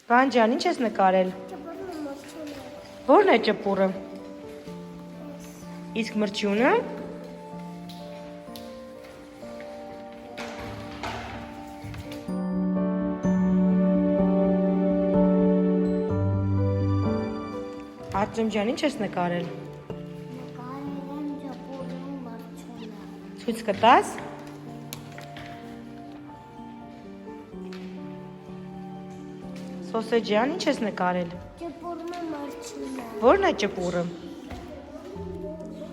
Վան ջան, ինչ ես նկարել։ Որն է ճպուրը։ Իսկ մրջյունը։ Արտեմ ջան, ինչ ես նկարել։ Ցույց կտաս։ Սոսե ջան, ինչ ես նկարել։ Ճպուրը մրջյունը։ Որն է ճպուրը։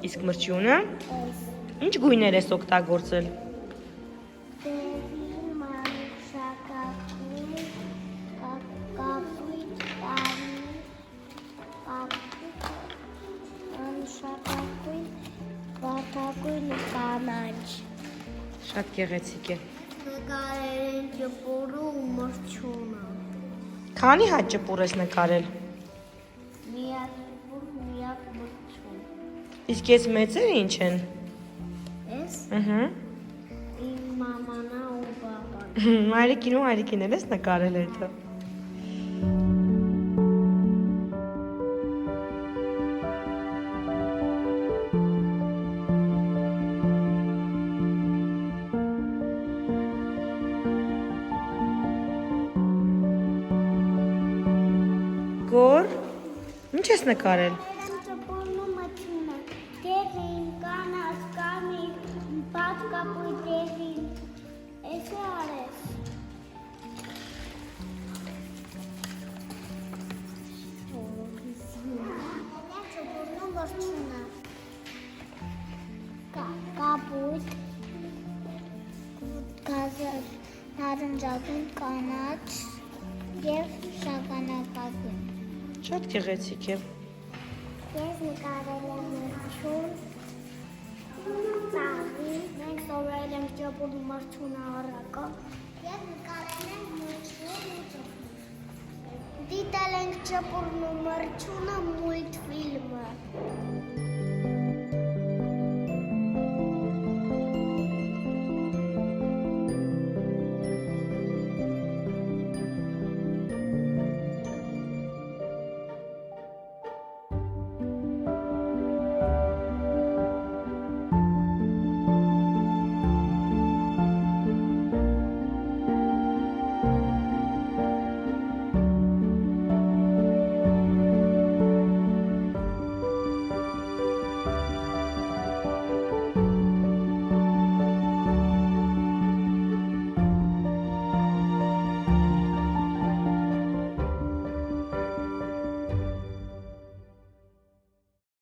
Իսկ մրջյունը։ Ինչ գույներ ես օգտագործել։ Դեղին, մանուշակագույն, կապույտ, կարմիր, մանուշակագույն, վարդագույն ու կանաչ։ Շատ գեղեցիկ է։ Նկարել են ճպուրը ու մրջյունը։ Քանի հատ ճպուր ես նկարել։ Միակ ճպուր, միակ մրջյուն։ Իսկ ես մեծերը ինչ են։ Ես Ահա։ իմ մամանա ու բաբան։ Մայրիկին ու հայրիկին էլ ես նկարել հետո։ Գոր, ինչ ես նկարել։ Ճպուրն ու մրջյունը։ Դեղին, կանաչ, կարմիր, բացկապույտ դեղին։ Էս է արես։ Ճպուրն ու մրջյունը։ Կապույտ, նարնջագույն, կանաչ և շագանակագույն։ Շատ գեղեցիկ է։ Ես նկարել եմ մրջյուն, ծաղի, մենք սովորել ենք ճպուր ու մրջյունը առակը։ Ես նկարել եմ մրջյուն ու ճպուր։ Դիտել ենք ճպուրն ու մրջյունը մուլտֆիլմը։